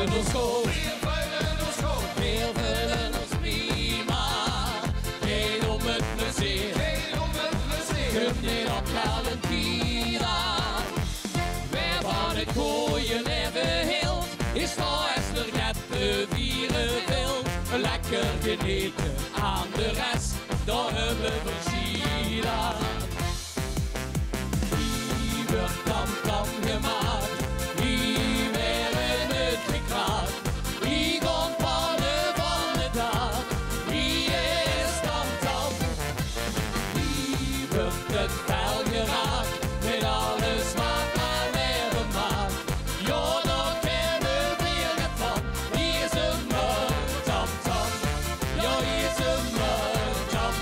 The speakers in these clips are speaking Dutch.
in ons schoot. Heel veel in ons prima. Geen om het plezier. Kun je op Valentina. Waar van het gooien even hield. Is voor Esther net de vieren wild. Lekker genieten aan de rest. Door hebben we China. Die wordt tam gemaakt. Die werden het gekraakt. Die komt van de dag. Die is tam. Die wordt het vuil geraakt. Met alles wat maar leven maakt. Ja, daar kennen we het van. Hier is een tam. Ja, hier is een tam.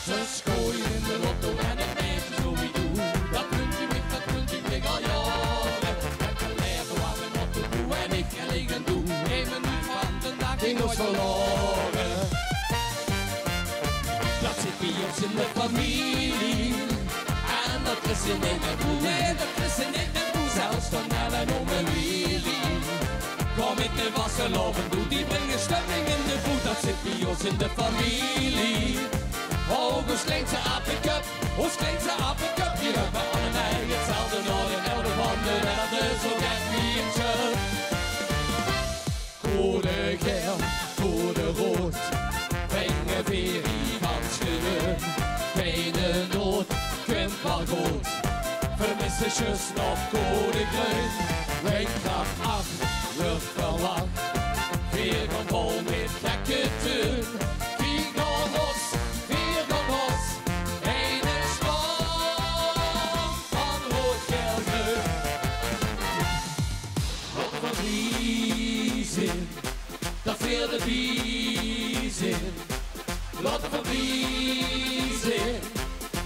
Ze schooien in de lotto en het neemt zo wie doe. Dat puntje weg al jaren. Ik kan leren wat mijn motto doe en ik en ik en doe. 1 minuut van de dag ging ons verloren. Dat zit bij ons in de familie. En dat is in een boe. Nee, dat is in een boe. Zelfs van Nel en ome Willy. Kom ik de vastelaovend doe, die brengen stemming in de voet. Dat zit bij ons in de familie. Oh, ons kleintje apencup, ons kleintje apencup. Hier hebben we allemaal hetzelfde nog in 11 en dat is ook echt wie een chub. Code geel, code rood. Brengen weer iemand schudden. Geen nood, kunt wel goed. Vermissen zus nog code groen. Windkracht 8, lucht verwacht. Weer gaan vol met gekke tuin. 4 gaan los, 4 gaan los. 1 is lang van rood geel groen. Wat van vriezen, dat veel de vriezen. Wat van vriezen,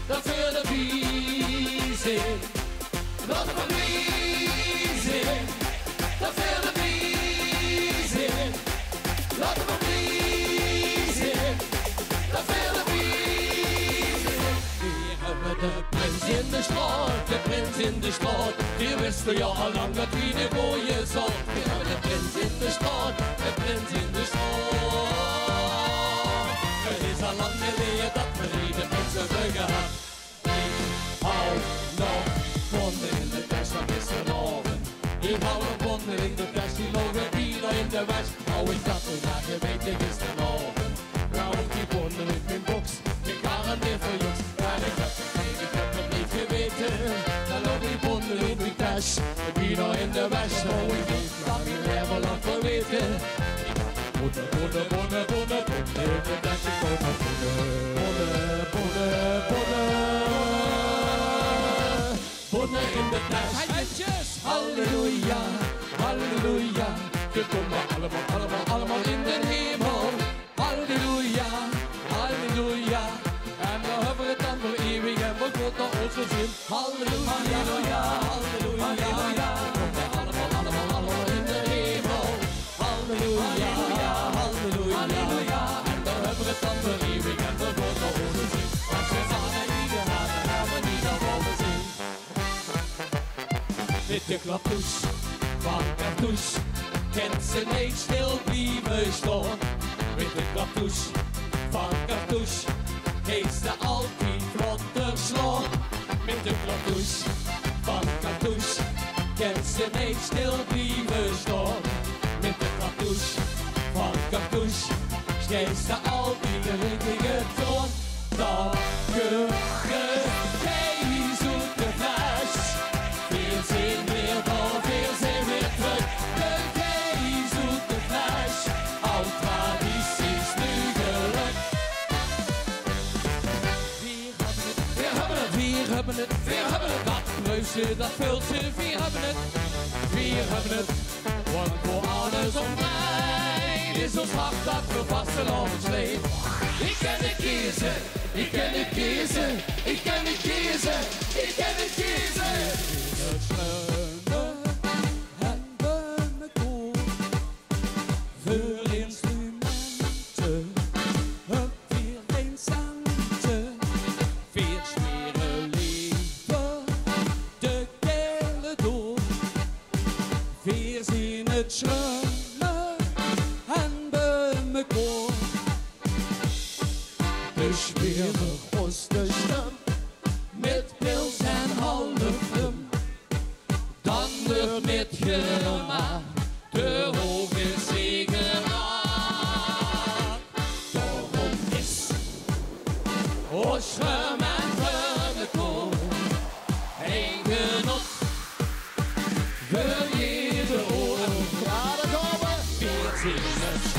dat veel de vriezen. Wat van vriezen, dat veel de vriezen. Wat van vriezen, dat veel de vriezen. Hier hebben we de prins in de straat, de prins in de straat. Die wisten ja al lang dat wie de gooien zal. Hier hebben we de prins in de straat, de prins in de straat. Het is al lang geleden dat we de prins hebben gehad. Ik hou nog bonden in de test van gisteravond. Ik hou nog bonden in de test, die logen hier in de west. Hou ik dat toen naar geweten gisteravond. Nou ik die bonden in mijn box, ik garandeer voor jongens. Maar ik heb het niet geweten. Dan loop die bonden in die test, hier in de west. Nou ik weet dat ik er lang voor weten. Bonnen in de test, ik kom naar bonnen in de test. Halleluja, halleluja. We komen allemaal in de hemel. Halleluja, halleluja. En we hebben het dan voor eeuwig en voor God naar onze zin. Halleluja, halleluja, halleluja. We komen allemaal in de hemel. Halleluja, halleluja, halleluja. En we hebben het dan voor eeuwig en voor God naar onze zin. Als we samen hier gaan, dan gaan we niet naar boven zien. Met de Kartoesj van Kartoesj kent ze niet stil blijven staan. Met de Kartoesj van Kartoesj heeft ze altijd vlotter slaan. Met de Kartoesj van Kartoesj kent ze niet stil blijven staan. Met de Kartoesj van Kartoesj geeft ze altijd de richtige toon. Dankzij zoekt de fles. Veel zin weer dan, veel zin weer terug. De gay zoekt de fles. Oud tradities nu geluk. We hebben het. Dat preusje, dat vultje, we hebben het. Want voor alles om mij is ons hart dat we vastelovend sleept. Ik kan het kiezen, ik kan het kiezen, ik kan het kiezen, ik kan het kiezen. Het schuimen hebben met koor, voor instrumenten, een vier geen zanten, vier smeren leven, de kele door, vier zien het het schrammen en bij me koor. Dus weer de grootste stem met pils en halfrum. Dan wordt met gemaakt de hoofdzegenaar. Daarom is Oschem en Vernekoor een genot voor jede oor. Ja, daar gaan we. 14